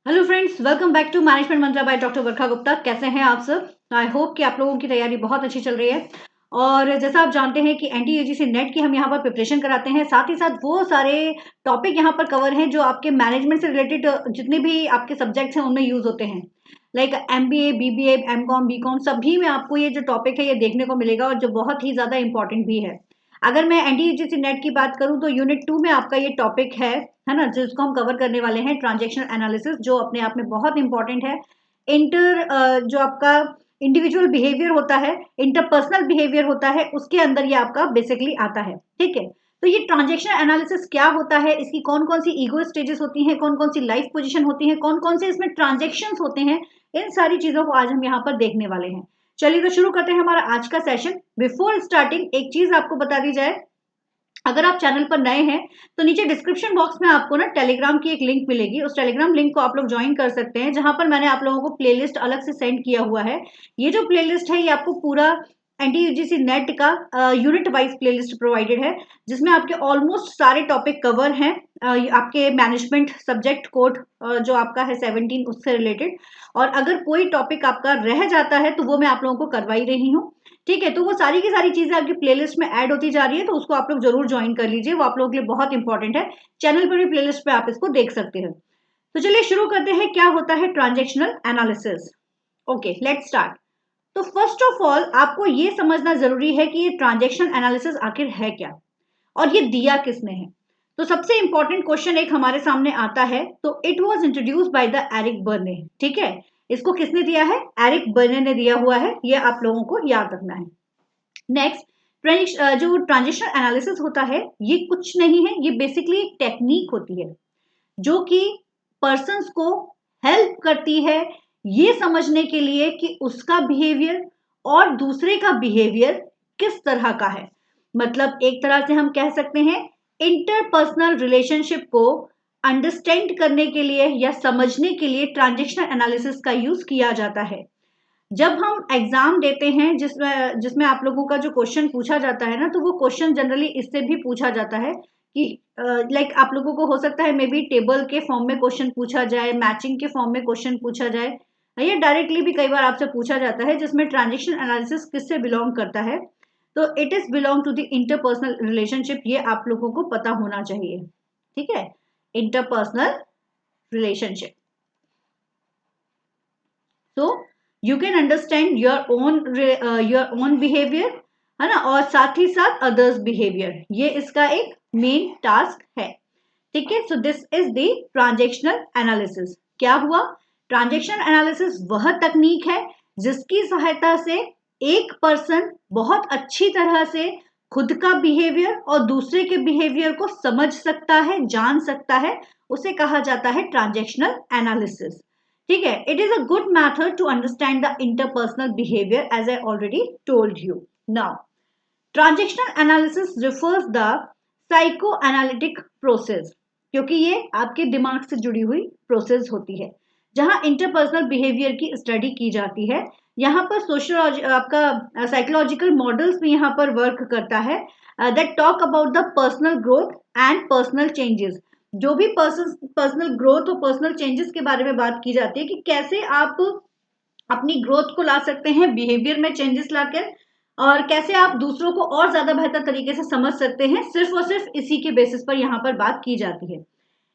Hello friends, welcome back to management mantra by doctor Varsha Gupta. कैसे हैं आप सब? आई होप कि आप लोगों की तैयारी बहुत अच्छी चल रही है। और जैसा आप जानते हैं कि एनटीयूजीसी नेट की हम यहाँ पर प्रिपरेशन कराते हैं, साथ ही साथ वो सारे टॉपिक यहाँ पर कवर हैं जो आपके मैनेजमेंट से रिलेटेड जितने भी आपके सब्जेक्ट्स हैं उनमें यूज होते हैं। Like MBA, BBA, MCom, BCom सभी में आपको ये जो टॉपिक है ये देखने को मिलेगा और जो बहुत ही ज्यादा इंपॉर्टेंट भी है। अगर मैं एनटीयूजीसी नेट की बात करूं तो यूनिट 2 में आपका ये टॉपिक है ना, जिसको हम कवर करने वाले हैं, ट्रांजैक्शन एनालिसिस, जो अपने आप में बहुत इंपॉर्टेंट है। जो आपका इंडिविजुअल बिहेवियर होता है, इंटरपर्सनल बिहेवियर होता है, उसके अंदर ये आपका बेसिकली आता है। ठीक है, तो ये ट्रांजैक्शन एनालिसिस क्या होता है, इसकी कौन कौन सी ईगो स्टेजेस होती हैं, कौन कौन सी लाइफ पोजीशन होती है, कौन कौन से इसमें ट्रांजेक्शन होते हैं, इन सारी चीजों को आज हम यहाँ पर देखने वाले हैं। चलिए तो शुरू करते हैं हमारा आज का सेशन। बिफोर स्टार्टिंग एक चीज आपको बता दी जाए, अगर आप चैनल पर नए हैं तो नीचे डिस्क्रिप्शन बॉक्स में आपको ना टेलीग्राम की एक लिंक मिलेगी। उस टेलीग्राम लिंक को आप लोग ज्वाइन कर सकते हैं, जहां पर मैंने आप लोगों को प्लेलिस्ट अलग से सेंड किया हुआ है। ये जो प्लेलिस्ट है ये आपको पूरा एनटीयूजीसी नेट का यूनिट वाइज प्लेलिस्ट प्रोवाइडेड है, जिसमें आपके ऑलमोस्ट सारे टॉपिक कवर हैं। आपके मैनेजमेंट सब्जेक्ट कोड जो आपका है 17 उससे रिलेटेड, और अगर कोई टॉपिक आपका रह जाता है तो वो मैं आप लोगों को करवाई रही हूँ। ठीक है, तो वो सारी की सारी चीजें आपकी प्लेलिस्ट में ऐड होती जा रही है, तो उसको आप लोग जरूर ज्वाइन कर लीजिए, वो आप लोगों के लिए बहुत इंपॉर्टेंट है। चैनल पर भी प्लेलिस्ट पे आप इसको देख सकते हैं। तो चलिए शुरू करते हैं, क्या होता है transactional analysis. Okay, let's start. तो फर्स्ट ऑफ ऑल आपको ये समझना जरूरी है कि ये ट्रांजेक्शन एनालिसिस आखिर है क्या और ये दिया किसने है। तो सबसे इंपॉर्टेंट क्वेश्चन एक हमारे सामने आता है, तो it was introduce by the Eric Berne. ठीक है, इसको किसने दिया है? एरिक बर्ने ने दिया हुआ है, ये आप लोगों को याद रखना है। नेक्स्ट, जो ट्रांजेक्शन एनालिसिस होता है ये कुछ नहीं है, ये बेसिकली एक टेक्निक होती है जो कि पर्सन्स को हेल्प करती है ये समझने के लिए कि उसका बिहेवियर और दूसरे का बिहेवियर किस तरह का है। मतलब एक तरह से हम कह सकते हैं इंटरपर्सनल रिलेशनशिप को अंडरस्टैंड करने के लिए या समझने के लिए ट्रांजेक्शनल एनालिसिस का यूज किया जाता है। जब हम एग्जाम देते हैं जिसमें जिसमें आप लोगों का जो क्वेश्चन पूछा जाता है ना, तो वो क्वेश्चन जनरली इससे भी पूछा जाता है कि लाइक आप लोगों को हो सकता है मे बी टेबल के फॉर्म में क्वेश्चन पूछा जाए, मैचिंग के फॉर्म में क्वेश्चन पूछा जाए, या डायरेक्टली भी कई बार आपसे पूछा जाता है जिसमें ट्रांजेक्शन एनालिसिस किससे बिलोंग करता है। तो it is belong to the interpersonal relationship, ये आप लोगों को पता होना चाहिए। ठीक है, इंटरपर्सनल रिलेशनशिप। तो you can understand your own behaviour, है ना, और साथ ही साथ अदर्स बिहेवियर, ये इसका एक मेन टास्क है। ठीक है, सो this is the transactional analysis. क्या हुआ? ट्रांजेक्शन एनालिसिस वह तकनीक है जिसकी सहायता से एक पर्सन बहुत अच्छी तरह से खुद का बिहेवियर और दूसरे के बिहेवियर को समझ सकता है, जान सकता है, उसे कहा जाता है ट्रांजेक्शनल एनालिसिस। ठीक है, it is a good method to understand the interpersonal behaviour as I already told you. Now transactional analysis refers the psycho analytic process, क्योंकि ये आपके दिमाग से जुड़ी हुई प्रोसेस होती है जहां इंटरपर्सनल बिहेवियर की स्टडी की जाती है। यहाँ पर सोशल आपका साइकोलॉजिकल मॉडल्स भी यहाँ पर वर्क करता है that talk about the personal growth and personal changes. जो भी पर्सनल ग्रोथ और पर्सनल चेंजेस के बारे में बात की जाती है कि कैसे आप अपनी ग्रोथ को ला सकते हैं बिहेवियर में चेंजेस लाकर, और कैसे आप दूसरों को और ज्यादा बेहतर तरीके से समझ सकते हैं, सिर्फ और सिर्फ इसी के बेसिस पर यहाँ पर बात की जाती है।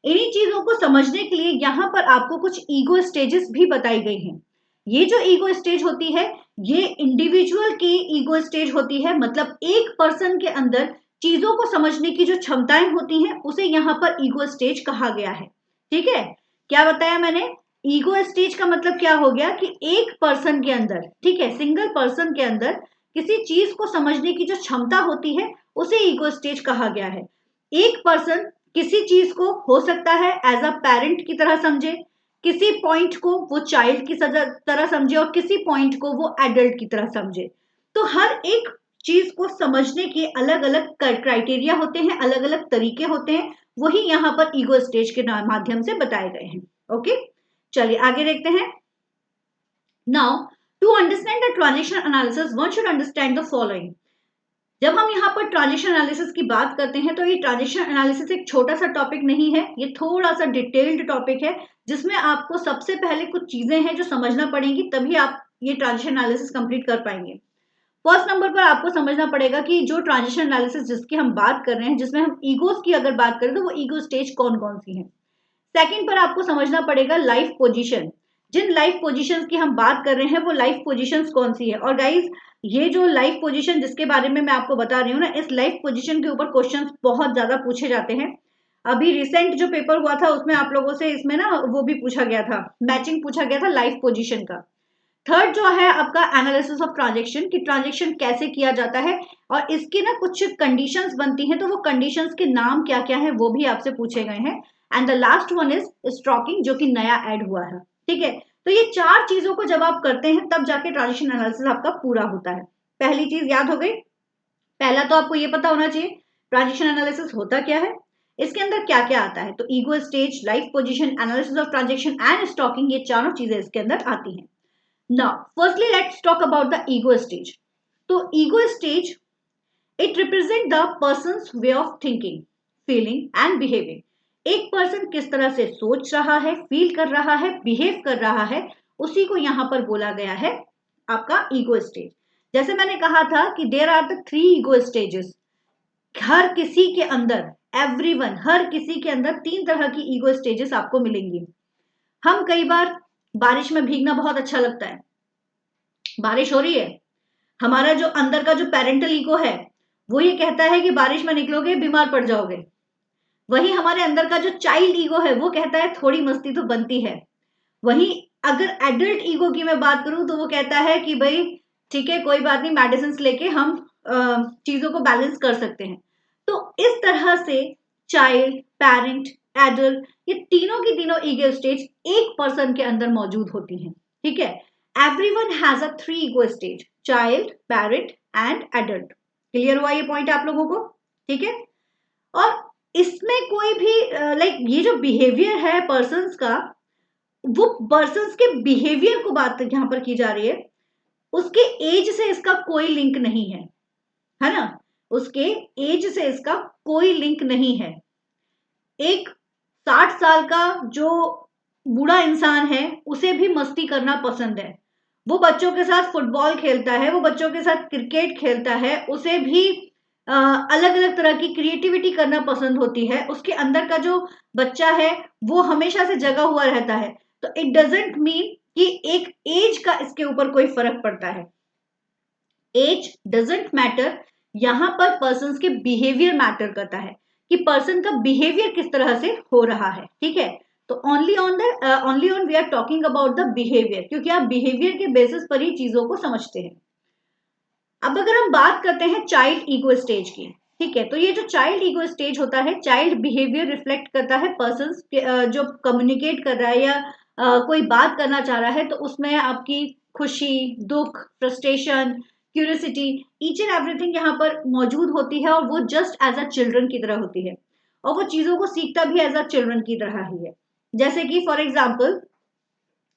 इन्हीं चीजों को समझने के लिए यहाँ पर आपको कुछ ईगो स्टेजेस भी बताई गई हैं। ये जो ईगो स्टेज होती है ये इंडिविजुअल की ईगो स्टेज होती है, मतलब एक पर्सन के अंदर चीजों को समझने की जो क्षमताएं होती हैं उसे यहाँ पर ईगो स्टेज कहा गया है। ठीक है, क्या बताया मैंने? ईगो स्टेज का मतलब क्या हो गया कि एक पर्सन के अंदर, ठीक है, सिंगल पर्सन के अंदर किसी चीज को समझने की जो क्षमता होती है उसे ईगो स्टेज कहा गया है। एक पर्सन किसी चीज को हो सकता है एज अ पेरेंट की तरह समझे, किसी पॉइंट को वो चाइल्ड की तरह समझे, और किसी पॉइंट को वो एडल्ट की तरह समझे। तो हर एक चीज को समझने के अलग अलग क्राइटेरिया होते हैं, अलग अलग तरीके होते हैं, वही यहाँ पर ईगो स्टेज के माध्यम से बताए गए हैं। ओके, चलिए आगे देखते हैं। Now to understand the transaction analysis one should understand the following. जब हम यहाँ पर ट्रांजिशन एनालिसिस की बात करते हैं तो ये ट्रांजिशन एनालिसिस एक छोटा सा टॉपिक नहीं है, ये थोड़ा सा डिटेल्ड टॉपिक है जिसमें आपको सबसे पहले कुछ चीजें हैं जो समझना पड़ेंगी, तभी आप ये ट्रांजिशन एनालिसिस कंप्लीट कर पाएंगे। फर्स्ट नंबर पर आपको समझना पड़ेगा कि जो ट्रांजिशन एनालिसिस जिसकी हम बात कर रहे हैं, जिसमें हम ईगोस की अगर बात करें तो वो ईगो स्टेज कौन कौन सी है। सेकंड पर आपको समझना पड़ेगा लाइफ पोजीशन, जिन लाइफ पोजीशंस की हम बात कर रहे हैं वो लाइफ पोजीशंस कौन सी है। और गाइज ये जो लाइफ पोजीशन जिसके बारे में मैं आपको बता रही हूँ ना, इस लाइफ पोजीशन के ऊपर क्वेश्चंस बहुत ज्यादा पूछे जाते हैं। अभी रिसेंट जो पेपर हुआ था उसमें आप लोगों से इसमें ना वो भी पूछा गया था, मैचिंग पूछा गया था लाइफ पोजीशन का। थर्ड जो है आपका एनालिसिस ऑफ ट्रांजेक्शन, कि ट्रांजेक्शन कैसे किया जाता है और इसकी ना कुछ कंडीशंस बनती हैं, तो वो कंडीशंस के नाम क्या क्या है वो भी आपसे पूछे गए हैं। And the last one is stalking, जो कि नया ऐड हुआ है। ठीक है, तो ये चार चीजों को जब आप करते हैं तब जाके ट्रांजेक्शन एनालिसिस आपका पूरा होता है। पहली चीज याद हो गई, पहला तो आपको ये पता होना चाहिए ट्रांजेक्शन एनालिसिस होता क्या है, इसके अंदर क्या क्या आता है। तो ego stage, life position, analysis of transaction and stalking, ये चारों चीजें इसके अंदर आती हैं। Now, firstly, let's talk about the ego stage. तो ego stage, it represents the person's way of thinking, feeling and behaving. एक पर्सन किस तरह से सोच रहा है, फील कर रहा है, बिहेव कर रहा है, उसी को यहां पर बोला गया है आपका ईगो स्टेज। जैसे मैंने कहा था कि there are the 3 ego stages. हर किसी के अंदर, एवरीवन, हर किसी के अंदर 3 तरह की ईगो स्टेजेस आपको मिलेंगी। हम कई बार बारिश में भीगना बहुत अच्छा लगता है, बारिश हो रही है, हमारा जो अंदर का जो पेरेंटल ईगो है वो ये कहता है कि बारिश में निकलोगे बीमार पड़ जाओगे। वही हमारे अंदर का जो चाइल्ड ईगो है वो कहता है थोड़ी मस्ती तो बनती है। वही अगर एडल्ट ईगो की मैं बात करूं तो वो कहता है कि भाई ठीक है, कोई बात नहीं, मेडिसिन लेके हम चीजों को बैलेंस कर सकते हैं। तो इस तरह से चाइल्ड, पेरेंट, एडल्ट, ये तीनों की तीनों ईगो स्टेज एक पर्सन के अंदर मौजूद होती हैं। ठीक है, everyone has a 3 ego stage, child, parent and adult. Clear हुआ ये पॉइंट आप लोगों को? ठीक है, और इसमें कोई भी लाइक ये जो बिहेवियर है पर्सन्स का, वो पर्सन्स के बिहेवियर को बात यहां पर की जा रही है, उसके एज से इसका कोई लिंक नहीं है ना, उसके एज से इसका कोई लिंक नहीं है। एक 60 साल का जो बूढ़ा इंसान है उसे भी मस्ती करना पसंद है, वो बच्चों के साथ फुटबॉल खेलता है, वो बच्चों के साथ क्रिकेट खेलता है, उसे भी अलग अलग तरह की क्रिएटिविटी करना पसंद होती है। उसके अंदर का जो बच्चा है वो हमेशा से जगा हुआ रहता है। तो इट डजेंट मीन कि एक एज का इसके ऊपर कोई फर्क पड़ता है। एज डजेंट मैटर, यहां पर पर्सन के बिहेवियर मैटर करता है कि पर्सन का बिहेवियर किस तरह से हो रहा है। ठीक है, तो only on we are talking about the behaviour, क्योंकि आप बिहेवियर के बेसिस पर ही चीजों को समझते हैं। अब अगर हम बात करते हैं चाइल्ड ईगो स्टेज की, ठीक है, तो ये जो चाइल्ड ईगो स्टेज होता है, चाइल्ड बिहेवियर रिफ्लेक्ट करता है पर्सन जो कम्युनिकेट कर रहा है या कोई बात करना चाह रहा है, तो उसमें आपकी खुशी, दुख, frustration, curiosity, each and everything यहाँ पर मौजूद होती है, और वो जस्ट एज अ चिल्ड्रन की तरह होती है, और वो चीजों को सीखता भी एज अ चिल्ड्रन की तरह ही है। जैसे कि फॉर एग्जाम्पल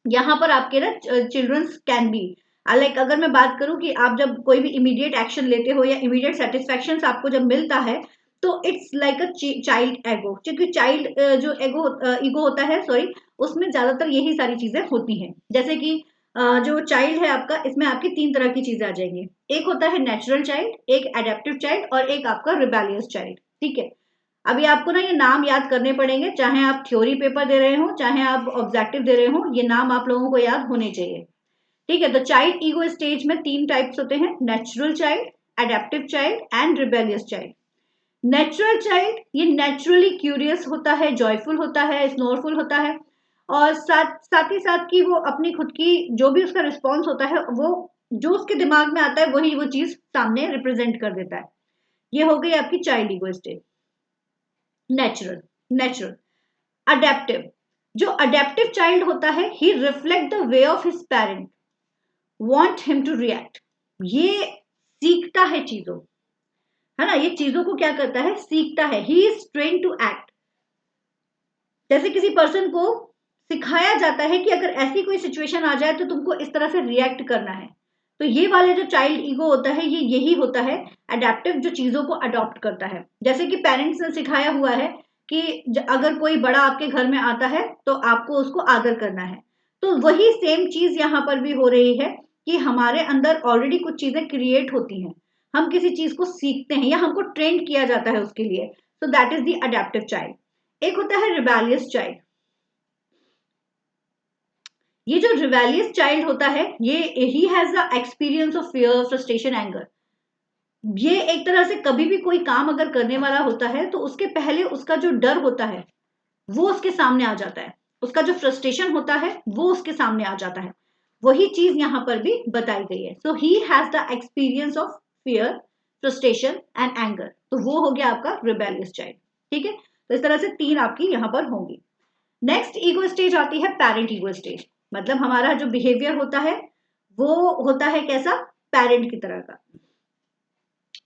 यहाँ पर आपके ना चिल्ड्रंस कैन बी, लाइक अगर मैं बात करूं कि आप जब कोई भी इमीडिएट एक्शन लेते हो या इमीडिएट सेटिस्फेक्शन आपको जब मिलता है, तो इट्स लाइक अ चाइल्ड एगो, क्योंकि चाइल्ड जो ईगो होता है, सॉरी, उसमें ज्यादातर यही सारी चीजें होती हैं। जैसे कि जो चाइल्ड है आपका, इसमें आपकी 3 तरह की चीजें आ जाएंगी। एक होता है नेचुरल चाइल्ड, एक एडेप्टिव चाइल्ड और एक आपका रिबेलियस चाइल्ड। ठीक है, अभी आपको ना ये नाम याद करने पड़ेंगे, चाहे आप थ्योरी पेपर दे रहे हो चाहे आप ऑब्जेक्टिव दे रहे हो, ये नाम आप लोगों को याद होने चाहिए। ठीक है, तो चाइल्ड ईगो स्टेज में 3 टाइप्स होते हैं, natural child, adaptive child and rebellious child. Natural child ये नेचुरली क्यूरियस होता है, जॉयफुल होता है, स्नोरफुल होता है, और साथ ही साथ की वो अपनी खुद की जो भी उसका रिस्पॉन्स होता है, वो जो उसके दिमाग में आता है वही वो चीज सामने रिप्रेजेंट कर देता है। ये हो गई आपकी child ego stage. Natural, natural. Adaptive, जो अडेप्टिव चाइल्ड होता है, he reflect the way of his parent want him to react. ये सीखता है चीजों, है ना, ये चीजों को क्या करता है, सीखता है। He is train to act. जैसे किसी पर्सन को सिखाया जाता है कि अगर ऐसी कोई सिचुएशन आ जाए तो तुमको इस तरह से रिएक्ट करना है, तो ये वाले जो चाइल्ड ईगो होता है ये यही होता है, अडेप्टिव, जो चीजों को अडॉप्ट करता है। जैसे कि पेरेंट्स ने सिखाया हुआ है कि अगर कोई बड़ा आपके घर में आता है तो आपको उसको आदर करना है, तो वही सेम चीज यहाँ पर भी हो रही है कि हमारे अंदर ऑलरेडी कुछ चीजें क्रिएट होती हैं, हम किसी चीज को सीखते हैं या हमको ट्रेंड किया जाता है उसके लिए, तो that is the adaptive child. एक होता है रिबेलियस चाइल्ड। ये जो रिबेलियस चाइल्ड होता है ये ही has the experience of fear, frustration, anger. ये एक तरह से कभी भी कोई काम अगर करने वाला होता है तो उसके पहले उसका जो डर होता है वो उसके सामने आ जाता है, उसका जो फ्रस्ट्रेशन होता है वो उसके सामने आ जाता है। वही चीज यहाँ पर भी बताई गई है। So he has the experience of fear, frustration and anger, तो वो हो गया आपका रिबेलियस चाइल्ड। ठीक है, तो इस तरह से 3 आपकी यहाँ पर होंगी। नेक्स्ट ईगो स्टेज आती है पेरेंट ईगो स्टेज। मतलब हमारा जो बिहेवियर होता है वो होता है कैसा, पेरेंट की तरह का।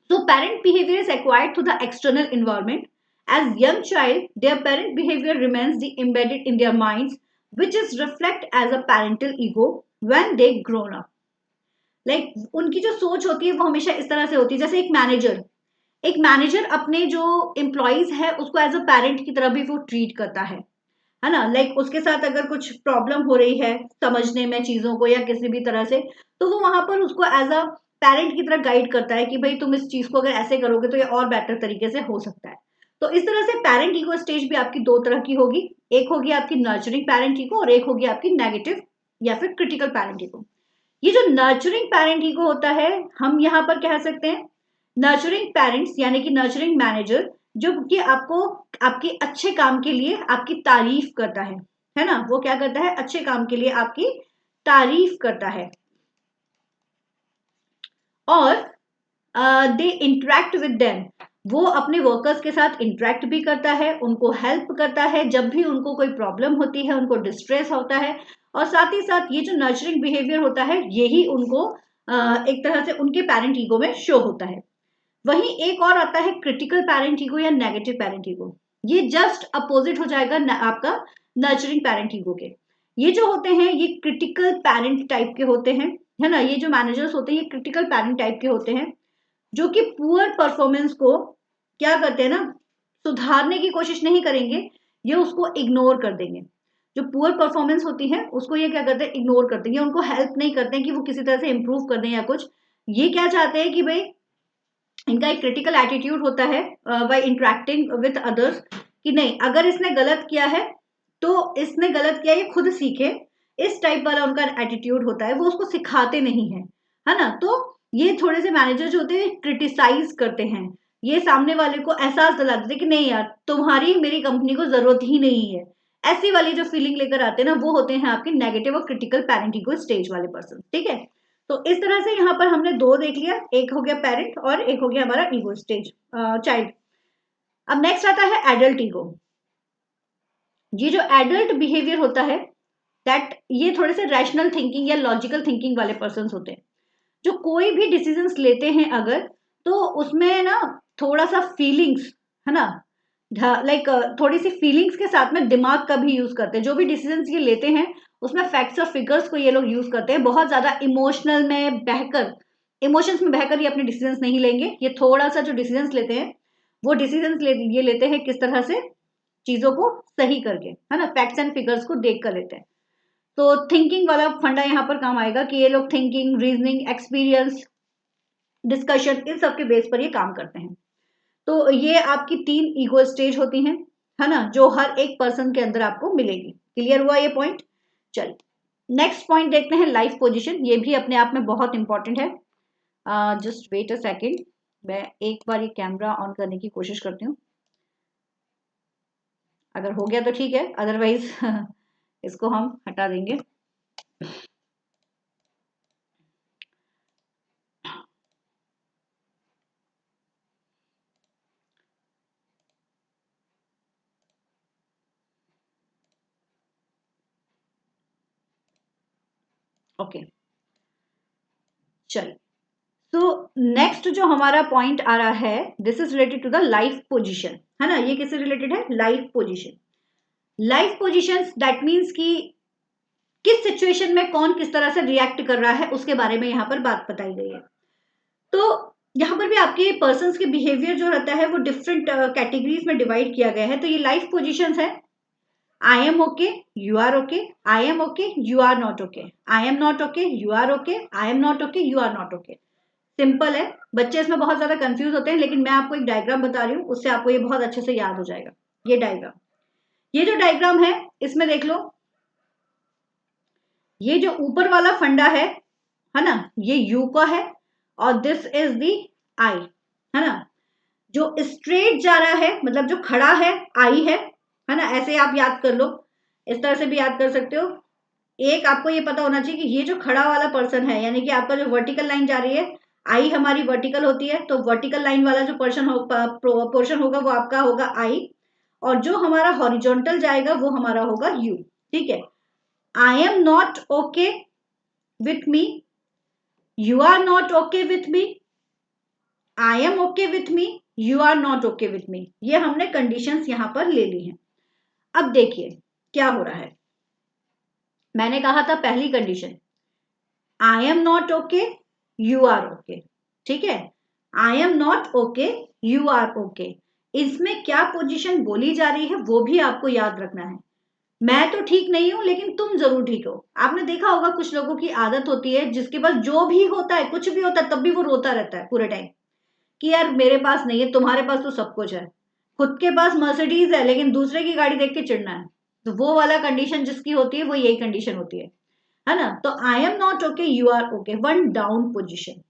So parent behavior is acquired through the external environment. As young child, their parent behavior remains embedded in their minds, which is reflect as a parental ego when they grown up. Like उनकी जो सोच होती है वो हमेशा इस तरह से होती है, जैसे एक मैनेजर अपने जो एम्प्लॉयज है उसको एज अ पेरेंट की तरह भी वो ट्रीट करता है ना। लाइक उसके साथ अगर कुछ प्रॉब्लम हो रही है समझने में चीजों को या किसी भी तरह से, तो वो वहां पर उसको एज अ पेरेंट की तरह गाइड करता है कि भाई तुम इस चीज को अगर ऐसे करोगे तो ये और बेटर तरीके से हो सकता है। तो इस तरह से पेरेंट ईगो स्टेज भी आपकी 2 तरह की होगी। एक होगी आपकी नर्चरिंग पेरेंट ईगो और एक होगी आपकी नेगेटिव या फिर क्रिटिकल पेरेंट ईगो। ये जो नर्चरिंग पेरेंट ईगो होता है हम यहाँ पर कह सकते हैं नर्चरिंग पेरेंट्स यानी कि नर्चरिंग मैनेजर, जो कि आपको आपके अच्छे काम के लिए आपकी तारीफ करता है ना। वो क्या करता है, अच्छे काम के लिए आपकी तारीफ करता है। और दे इंटरेक्ट विद देम, वो अपने वर्कर्स के साथ इंटरेक्ट भी करता है, उनको हेल्प करता है जब भी उनको कोई प्रॉब्लम होती है, उनको डिस्ट्रेस होता है। और साथ ही साथ ये जो नर्चरिंग बिहेवियर होता है यही उनको एक तरह से उनके पेरेंट ईगो में शो होता है। वहीं एक और आता है क्रिटिकल पेरेंट ईगो या नेगेटिव पेरेंट ईगो। ये जस्ट अपोजिट हो जाएगा आपका नर्चरिंग पेरेंट ईगो के। ये जो होते हैं ये क्रिटिकल पेरेंट टाइप के होते हैं, है ना। ये जो मैनेजर्स होते हैं ये क्रिटिकल पेरेंट टाइप के होते हैं, जो कि पुअर परफॉर्मेंस को क्या करते हैं ना, सुधारने की कोशिश नहीं करेंगे, ये उसको इग्नोर कर देंगे। जो पुअर परफॉर्मेंस होती है उसको ये क्या करते हैं, इग्नोर करते हैं, ये उनको हेल्प नहीं करते हैं कि वो किसी तरह से इंप्रूव कर दें या कुछ। ये क्या चाहते हैं कि भाई इनका एक क्रिटिकल एटीट्यूड होता है बाय इंटरेक्टिंग विथ अदर्स, कि नहीं अगर इसने गलत किया है तो इसने गलत किया ये खुद सीखे, इस टाइप वाला उनका एटीट्यूड होता है, वो उसको सिखाते नहीं है ना। तो ये थोड़े से मैनेजर जो होते हैं क्रिटिसाइज करते हैं, ये सामने वाले को एहसास दिला देते कि नहीं यार तुम्हारी मेरी कंपनी को जरूरत ही नहीं है, ऐसी वाली जो फीलिंग लेकर आते हैं ना वो होते हैं आपके नेगेटिव और क्रिटिकल पेरेंटिंग को स्टेज वाले पर्सन। ठीक है, तो इस तरह से यहाँ पर हमने 2 देख लिया, एक हो गया पेरेंट और एक हो गया हमारा ईगो स्टेज चाइल्ड। अब नेक्स्ट आता है एडल्ट ईगो। ये जो एडल्ट बिहेवियर होता है दैट ये थोड़े से रैशनल थिंकिंग या लॉजिकल थिंकिंग वाले पर्सन होते हैं, जो कोई भी डिसीजंस लेते हैं अगर तो उसमें ना थोड़ा सा फीलिंग्स, है ना, लाइक थोड़ी सी फीलिंग्स के साथ में दिमाग का भी यूज करते हैं। जो भी डिसीजंस ये लेते हैं उसमें फैक्ट्स और फिगर्स को ये लोग यूज करते हैं, बहुत ज्यादा इमोशनल में बहकर, इमोशंस में बहकर ये अपने डिसीजंस नहीं लेंगे। ये थोड़ा सा जो डिसीजंस लेते हैं वो डिसीजंस ये लेते हैं किस तरह से, चीजों को सही करके, है ना, फैक्ट्स एंड फिगर्स को देख कर लेते हैं। तो थिंकिंग वाला फंडा यहाँ पर काम आएगा कि ये लोग थिंकिंग, रीजनिंग, एक्सपीरियंस, डिस्कशन, इन सब के बेस पर ये काम करते हैं। तो ये आपकी 3 ईगो स्टेज होती हैं, है ना, जो हर एक पर्सन के अंदर आपको मिलेगी। क्लियर हुआ ये पॉइंट? चलिए नेक्स्ट पॉइंट देखते हैं, लाइफ पोजीशन। ये भी अपने आप में बहुत इंपॉर्टेंट है। जस्ट वेट अ सेकेंड, मैं एक बार ये कैमरा ऑन करने की कोशिश करती हूँ, अगर हो गया तो ठीक है, अदरवाइज इसको हम हटा देंगे। ओके चलिए, तो नेक्स्ट जो हमारा पॉइंट आ रहा है this is related to the life position, है ना। ये किससे रिलेटेड है? Life position. Life positions that means कि किस सिचुएशन में कौन किस तरह से रिएक्ट कर रहा है उसके बारे में यहाँ पर बात बताई गई है। तो यहाँ पर भी आपके पर्सन्स के बिहेवियर जो रहता है वो डिफरेंट कैटेगरीज में डिवाइड किया गया है। तो ये लाइफ पोजिशंस है, I am okay, you are okay, I am okay, you are not okay, I am not okay, you are okay, I am not okay, you are not okay. Simple है, बच्चे इसमें बहुत ज्यादा confuse होते हैं, लेकिन मैं आपको एक डायग्राम बता रही हूँ, उससे आपको ये बहुत अच्छे से याद हो जाएगा। ये डायग्राम, ये जो डायग्राम है इसमें देख लो, ये जो ऊपर वाला फंडा है ना, ये यू का है और दिस इज दी आई, है ना। जो स्ट्रेट जा रहा है मतलब जो खड़ा है आई है ना, ऐसे आप याद कर लो, इस तरह से भी याद कर सकते हो। एक आपको ये पता होना चाहिए कि ये जो खड़ा वाला पर्सन है, यानी कि आपका जो वर्टिकल लाइन जा रही है, आई हमारी वर्टिकल होती है, तो वर्टिकल लाइन वाला जो पोर्शन होगा वो आपका होगा आई, और जो हमारा हॉरिजॉन्टल जाएगा वो हमारा होगा यू। ठीक है, I am not okay with me, you are not okay with me, I am okay with me, you are not okay with me. ये हमने कंडीशंस यहां पर ले ली हैं। अब देखिए क्या हो रहा है, मैंने कहा था पहली condition I am not okay, you are okay. ठीक है, I am not okay, you are okay. इसमें क्या पोजीशन बोली जा रही है वो भी आपको याद रखना है। मैं तो ठीक नहीं हूं लेकिन तुम जरूर ठीक हो। आपने देखा होगा कुछ लोगों की आदत होती है जिसके पास जो भी होता है, कुछ भी होता है, तब भी वो रोता रहता है पूरे टाइम कि यार मेरे पास नहीं है, तुम्हारे पास तो सब कुछ है। खुद के पास मर्सिडीज है लेकिन दूसरे की गाड़ी देख के चिढ़ना है। तो वो वाला कंडीशन जिसकी होती है वो यही कंडीशन होती है ना। तो I am not okay, you are okay, one down position.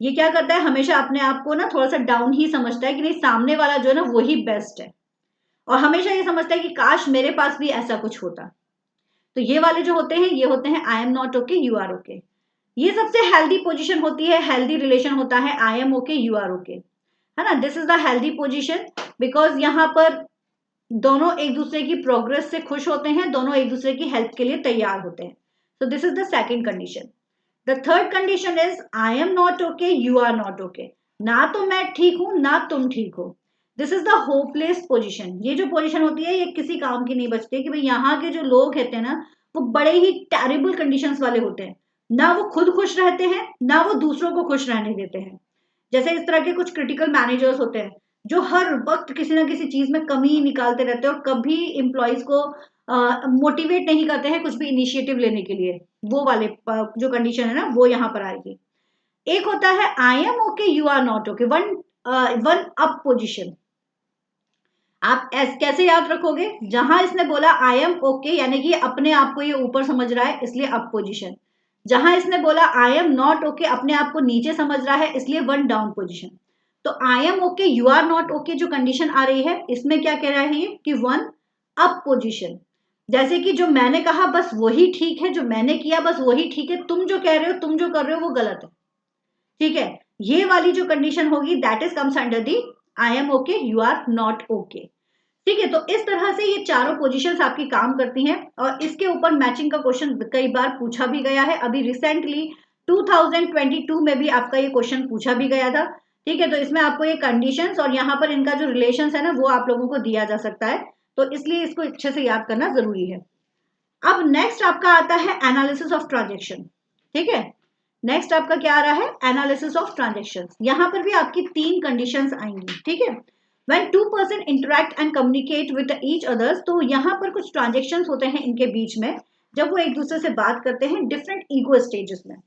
ये क्या करता है, हमेशा अपने आप को ना थोड़ा सा डाउन ही समझता है कि नहीं, सामने वाला जो है ना वही बेस्ट है, और हमेशा ये समझता है कि काश मेरे पास भी ऐसा कुछ होता। तो ये वाले जो होते हैं ये होते हैं I am not okay, you are okay. ये सबसे हेल्दी पोजीशन होती है, हेल्दी रिलेशन होता है I am okay, you are okay, है ना। This is the healthy position, because यहाँ पर दोनों एक दूसरे की प्रोग्रेस से खुश होते हैं, दोनों एक दूसरे की हेल्प के लिए तैयार होते हैं। So this is the second condition. The third condition is I am not okay, you are not okay. ना तो मैं ठीक हूं ना तुम ठीक हो। This is the hopeless position. ये जो पोजिशन होती है ये किसी काम की नहीं बचती कि भाई यहाँ के जो लोग होते हैं ना वो बड़े ही टेरिबल कंडीशंस वाले होते हैं, ना वो खुद खुश रहते हैं ना वो दूसरों को खुश रहने देते हैं। जैसे इस तरह के कुछ क्रिटिकल मैनेजर्स होते हैं जो हर वक्त किसी ना किसी चीज में कमी निकालते रहते हैं और कभी एम्प्लॉयज को मोटिवेट नहीं करते हैं कुछ भी इनिशिएटिव लेने के लिए। वो वाले जो कंडीशन है ना वो यहाँ पर आएगी। एक होता है I am okay, you are not okay, one one up position. आप कैसे याद रखोगे, जहां इसने बोला आई एम ओके यानी कि अपने आप को ये ऊपर समझ रहा है इसलिए अप पोजिशन, जहां इसने बोला आई एम नॉट ओके अपने आप को नीचे समझ रहा है इसलिए वन डाउन पोजिशन। तो I am okay, you are not okay जो कंडीशन आ रही है इसमें क्या कह रहा है कि वन अप पोजिशन। जैसे कि जो मैंने कहा बस वही ठीक है, जो मैंने किया बस वही ठीक है, तुम जो कह रहे हो तुम जो कर रहे हो वो गलत है। ठीक है, ये वाली जो कंडीशन होगी that is comes under the I am okay, you are not okay. ठीक है, तो इस तरह से ये चारों पोजीशंस आपकी काम करती हैं और इसके ऊपर मैचिंग का क्वेश्चन कई बार पूछा भी गया है। अभी रिसेंटली 2022 में भी आपका ये क्वेश्चन पूछा भी गया था। ठीक है, तो इसमें आपको ये कंडीशंस और यहाँ पर इनका जो रिलेशंस है ना वो आप लोगों को दिया जा सकता है, तो इसलिए इसको अच्छे से याद करना जरूरी है। अब नेक्स्ट आपका आता है एनालिसिस ऑफ ट्रांजेक्शन। ठीक है, नेक्स्ट आपका क्या आ रहा है, एनालिसिस ऑफ ट्रांजेक्शन। यहां पर भी आपकी तीन कंडीशंस आएंगी। ठीक है, when two person interact and communicate with each others, तो यहाँ पर कुछ ट्रांजेक्शन्स होते हैं इनके बीच में जब वो एक दूसरे से बात करते हैं डिफरेंट ईगो स्टेजेस में।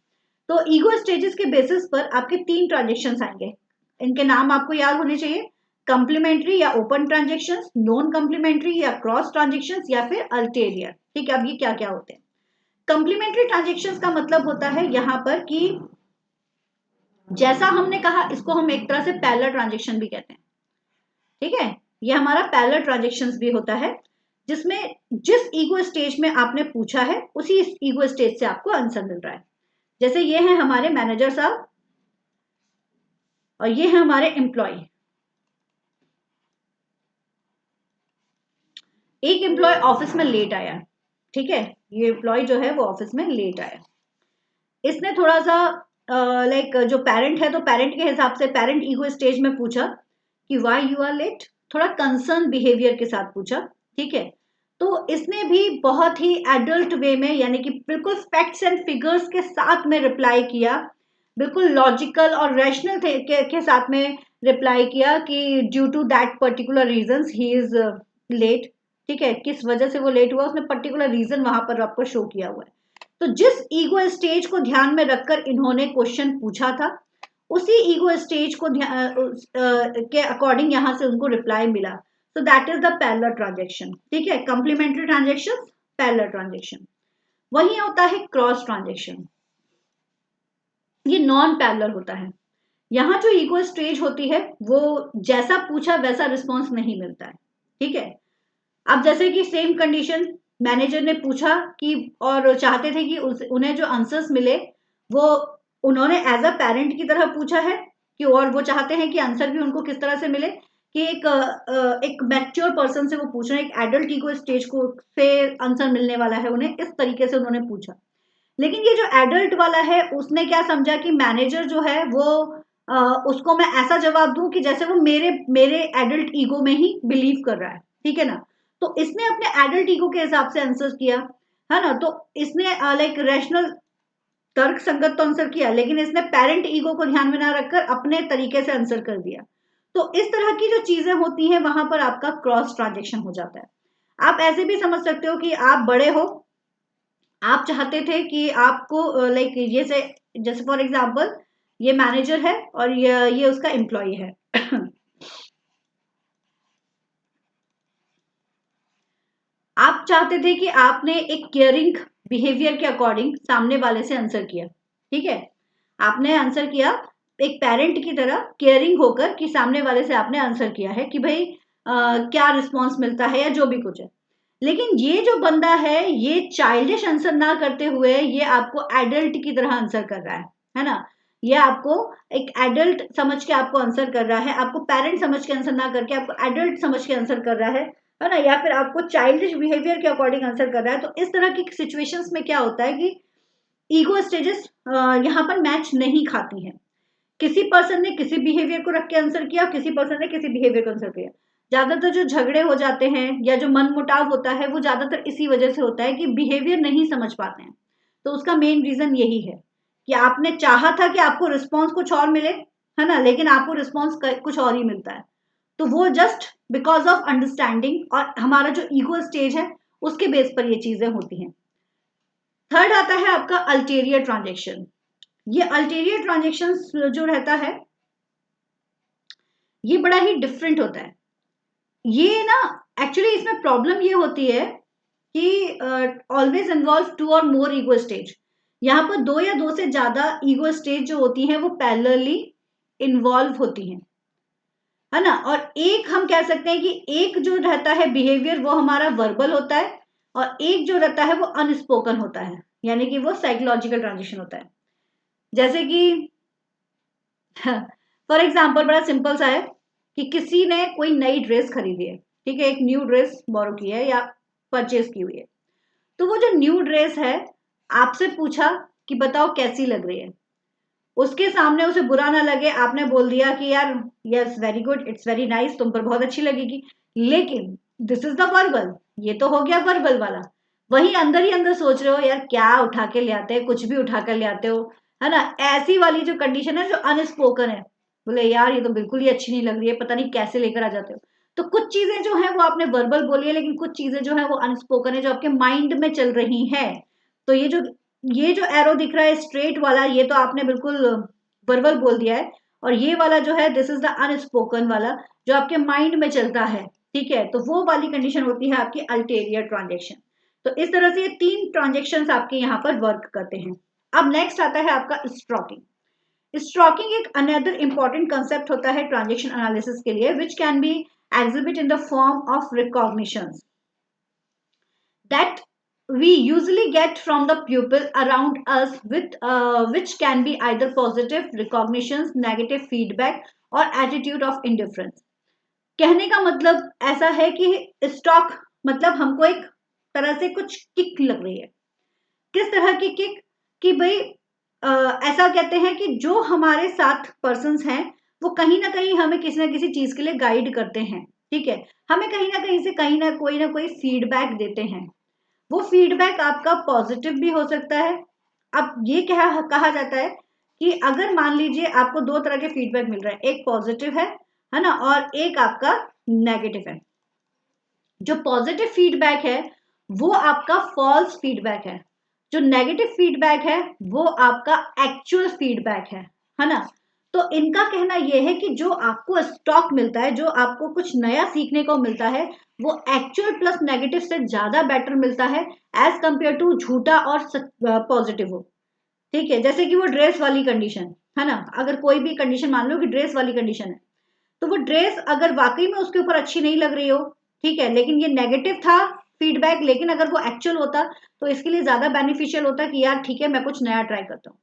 तो ईगो स्टेजेस के बेसिस पर आपके तीन ट्रांजेक्शन्स आएंगे, इनके नाम आपको याद होने चाहिए, कंप्लीमेंट्री या ओपन ट्रांजेक्शन्स, नॉन कंप्लीमेंट्री या क्रॉस ट्रांजेक्शन्स, या फिर अल्टेरियर। ठीक है, अब ये क्या क्या होते हैं। कंप्लीमेंट्री ट्रांजेक्शन्स का मतलब होता है यहाँ पर कि जैसा हमने कहा इसको हम एक तरह से पैरेलल ट्रांजेक्शन भी कहते हैं। ठीक है, ये हमारा पैरेलल ट्रांजेक्शन्स भी होता है जिसमें जिस ईगो स्टेज में आपने पूछा है उसी ईगो स्टेज से आपको आंसर मिल रहा है। जैसे ये है हमारे मैनेजर साहब और ये है हमारे एम्प्लॉय। एक एम्प्लॉय ऑफिस में लेट आया। ठीक है, ये एम्प्लॉय जो है वो ऑफिस में लेट आया। इसने थोड़ा सा लाइक जो पेरेंट है तो पेरेंट के हिसाब से पेरेंट ईगो स्टेज में पूछा कि व्हाई यू आर लेट, थोड़ा कंसर्न बिहेवियर के साथ पूछा। ठीक है, तो इसने भी बहुत ही एडल्ट वे में, यानी कि बिल्कुल फैक्ट्स एंड फिगर्स के साथ में रिप्लाई किया, बिल्कुल लॉजिकल और रैशनल के साथ में रिप्लाई किया कि due to that particular reasons he is late. ठीक है, किस वजह से वो लेट हुआ, उसने पर्टिकुलर रीजन वहां पर आपको शो किया हुआ है। तो जिस ईगो स्टेज को ध्यान में रखकर इन्होंने क्वेश्चन पूछा था, उसी ईगो स्टेज को के अकॉर्डिंग यहाँ से उनको रिप्लाई मिला। So that is the parallel transaction। ठीक है, complementary transactions, parallel transaction। वही होता है क्रॉस ट्रांजेक्शन, ये नॉन पैरेलल होता है। यहाँ जो ईगो स्टेज होती है वो जैसा पूछा वैसा रिस्पॉन्स नहीं मिलता है। ठीक है, अब जैसे कि सेम कंडीशन मैनेजर ने पूछा कि और चाहते थे कि उन्हें जो आंसर्स मिले वो उन्होंने एज अ पेरेंट की तरह पूछा है कि, और वो चाहते हैं कि आंसर भी उनको किस तरह से मिले कि एक मैच्योर पर्सन से वो पूछ रहे हैं, एक एडल्ट ईगो स्टेज को से आंसर मिलने वाला है उन्हें, इस तरीके से उन्होंने पूछा। लेकिन ये जो एडल्ट वाला है उसने क्या समझा कि मैनेजर जो है वो उसको मैं ऐसा जवाब दूं कि जैसे वो मेरे मेरे एडल्ट ईगो में ही बिलीव कर रहा है। ठीक है ना, तो इसने अपने एडल्ट ईगो के हिसाब से आंसर किया, है ना। तो इसने लाइक रैशनल तर्क संगत तो आंसर किया, लेकिन इसने पेरेंट ईगो को ध्यान में ना रखकर अपने तरीके से आंसर कर दिया। तो इस तरह की जो चीजें होती हैं वहां पर आपका क्रॉस ट्रांजेक्शन हो जाता है। आप ऐसे भी समझ सकते हो कि आप बड़े हो, आप चाहते थे कि आपको लाइक जैसे फॉर एग्जांपल ये मैनेजर है और ये उसका एम्प्लॉय है। आप चाहते थे कि आपने एक केयरिंग बिहेवियर के अकॉर्डिंग सामने वाले से आंसर किया। ठीक है, आपने आंसर किया एक पेरेंट की तरह केयरिंग होकर कि सामने वाले से आपने आंसर किया है कि भाई क्या रिस्पॉन्स मिलता है या जो भी कुछ है। लेकिन ये जो बंदा है ये चाइल्डिश आंसर ना करते हुए ये आपको एडल्ट की तरह आंसर कर रहा है ना। ये आपको एक एडल्ट समझ के आपको आंसर कर रहा है, आपको पेरेंट समझ के आंसर ना करके आपको एडल्ट समझ के आंसर कर रहा है ना, या फिर आपको चाइल्डिश बिहेवियर के अकॉर्डिंग आंसर कर रहा है। तो इस तरह की सिचुएशंस में क्या होता है कि ईगो स्टेजेस यहाँ पर मैच नहीं खाती हैं। किसी पर्सन ने किसी बिहेवियर को रख के आंसर किया, किसी पर्सन ने किसी बिहेवियर को आंसर किया। ज्यादातर जो झगड़े हो जाते हैं या जो मन मुटाव होता है वो ज्यादातर इसी वजह से होता है कि बिहेवियर नहीं समझ पाते हैं। तो उसका मेन रीजन यही है कि आपने चाहा था कि आपको रिस्पॉन्स कुछ और मिले, है ना, लेकिन आपको रिस्पॉन्स कुछ और ही मिलता है। तो वो जस्ट बिकॉज ऑफ अंडरस्टैंडिंग और हमारा जो ईगो स्टेज है उसके बेस पर ये चीजें होती हैं। थर्ड आता है आपका अल्टीरियर ट्रांजेक्शन। ये अल्टीरियर ट्रांजेक्शन जो रहता है ये बड़ा ही डिफरेंट होता है। ये ना एक्चुअली इसमें प्रॉब्लम ये होती है कि ऑलवेज इन्वॉल्व टू और मोर ईगो स्टेज। यहाँ पर दो या दो से ज्यादा ईगो स्टेज जो होती हैं वो पैरेलली इन्वॉल्व होती हैं, है ना। और एक हम कह सकते हैं कि एक जो रहता है बिहेवियर वो हमारा वर्बल होता है और एक जो रहता है वो अनस्पोकन होता है, यानी कि वो साइकोलॉजिकल ट्रांजिशन होता है। जैसे कि फॉर एग्जाम्पल बड़ा सिंपल सा है कि किसी ने कोई नई ड्रेस खरीदी है, ठीक है, एक न्यू ड्रेस बोरो की है या परचेज की हुई है। तो वो जो न्यू ड्रेस है आपसे पूछा कि बताओ कैसी लग रही है। उसके सामने उसे बुरा ना लगे, आपने बोल दिया कि यार yes very good, it's very nice, तुम पर बहुत अच्छी लगेगी। लेकिन दिस इज द वर्बल, ये तो हो गया वर्बल वाला। वही अंदर ही अंदर सोच रहे हो यार क्या उठा के ले आते हैं, कुछ भी उठा कर ले आते हो, है ना। ऐसी वाली जो कंडीशन है जो अनस्पोकन है, बोले यार ये तो बिल्कुल ही अच्छी नहीं लग रही है, पता नहीं कैसे लेकर आ जाते हो। तो कुछ चीजें जो है वो आपने वर्बल बोली है, लेकिन कुछ चीजें जो है वो अनस्पोकन है जो आपके माइंड में चल रही है। तो ये जो एरो दिख रहा है स्ट्रेट वाला, ये तो आपने बिल्कुल वर्बल बोल दिया है। और ये वाला जो है दिस इज द अनस्पोकन वाला जो आपके माइंड में चलता है। ठीक है, तो वो वाली कंडीशन होती है आपकी अल्टीरियर ट्रांजेक्शन। तो इस तरह से ये तीन ट्रांजेक्शन आपके यहाँ पर वर्क करते हैं। अब नेक्स्ट आता है आपका स्ट्रोकिंग। स्ट्रोकिंग एक अनदर इंपॉर्टेंट कंसेप्ट होता है ट्रांजेक्शन एनालिसिस के लिए, which can be exhibit in the form of recognition that we usually get from the people around us with which can be either positive recognitions, negative feedback or attitude of indifference। कहने का मतलब ऐसा है कि stock मतलब हमको एक तरह से कुछ किक लग रही है। किस तरह की किक कि भाई ऐसा कहते हैं कि जो हमारे साथ पर्सन्स हैं वो कहीं ना कहीं हमें किसी ना किसी चीज के लिए गाइड करते हैं। ठीक है, हमें कहीं ना कहीं से कहीं ना कोई फीडबैक देते हैं। वो फीडबैक आपका पॉजिटिव भी हो सकता है। अब ये कहा जाता है कि अगर मान लीजिए आपको दो तरह के फीडबैक मिल रहा है, एक पॉजिटिव है ना, और एक आपका नेगेटिव है। जो पॉजिटिव फीडबैक है वो आपका फॉल्स फीडबैक है, जो नेगेटिव फीडबैक है वो आपका एक्चुअल फीडबैक है ना। तो इनका कहना यह है कि जो आपको स्टॉक मिलता है, जो आपको कुछ नया सीखने को मिलता है, वो एक्चुअल प्लस नेगेटिव से ज्यादा बेटर मिलता है एज कंपेयर टू झूठा और पॉजिटिव हो। ठीक है, जैसे कि वो ड्रेस वाली कंडीशन है ना, अगर कोई भी कंडीशन मान लो कि ड्रेस वाली कंडीशन है, तो वो ड्रेस अगर वाकई में उसके ऊपर अच्छी नहीं लग रही हो, ठीक है, लेकिन ये नेगेटिव था फीडबैक, लेकिन अगर वो एक्चुअल होता तो इसके लिए ज्यादा बेनिफिशियल होता कि यार ठीक है मैं कुछ नया ट्राई करता हूँ।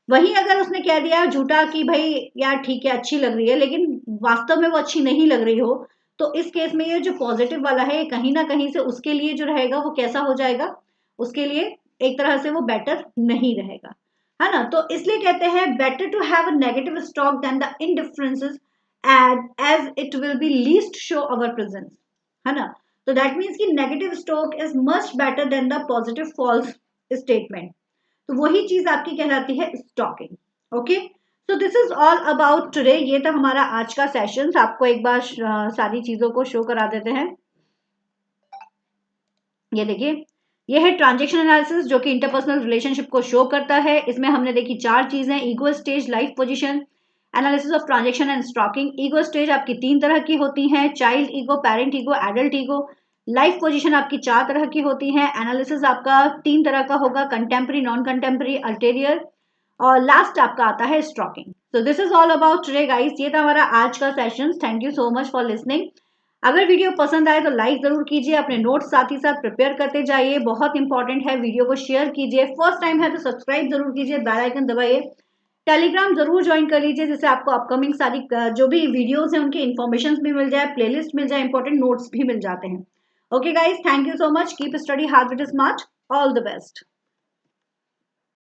वहीं अगर उसने कह दिया झूठा कि भाई यार ठीक है अच्छी लग रही है, लेकिन वास्तव में वो अच्छी नहीं लग रही हो, तो इस केस में ये जो पॉजिटिव वाला है कहीं ना कहीं से उसके लिए जो रहेगा वो कैसा हो जाएगा, उसके लिए एक तरह से वो बेटर नहीं रहेगा, है ना। तो इसलिए कहते हैं better to have a negative stock than the indifferences as it will be least show our presence, है ना। तो दैट मीन्स कि negative stock is much better than the positive false statement. तो वही चीज आपकी कहलाती है stalking. Okay, so this is all about today. ये था हमारा आज का सेशन। आपको एक बार सारी चीजों को शो करा देते हैं। ये देखिए, ये है ट्रांजेक्शन एनालिसिस जो कि इंटरपर्सनल रिलेशनशिप को शो करता है। इसमें हमने देखी चार चीजें, ego stage, life position, analysis of transaction and stalking. Ego stage आपकी तीन तरह की होती हैं, child ego, parent ego, adult ego. Life position आपकी चार तरह की होती हैं। एनालिसिस आपका तीन तरह का होगा, कंटेम्प्रेरी, नॉन कंटेम्प्रेरी, अल्टेरियर, और लास्ट आपका आता है stalking. So this is all about today guys. ये था हमारा आज का session. Thank you so much for listening. अगर वीडियो पसंद आए तो लाइक जरूर कीजिए, अपने नोट्स साथ ही साथ प्रिपेयर करते जाइए, बहुत इंपॉर्टेंट है। वीडियो को शेयर कीजिए, फर्स्ट टाइम है तो सब्सक्राइब जरूर कीजिए, बेल आइकन दबाइए, टेलीग्राम जरूर ज्वाइन कर लीजिए जिससे आपको अपकमिंग सारी जो भी वीडियोस हैं उनकी इन्फॉर्मेशन भी मिल जाए, प्लेलिस्ट मिल जाए, इंपॉर्टेंट नोट्स भी मिल जाते हैं। Okay guys, thank you so much. Keep study hard with smart. All the best.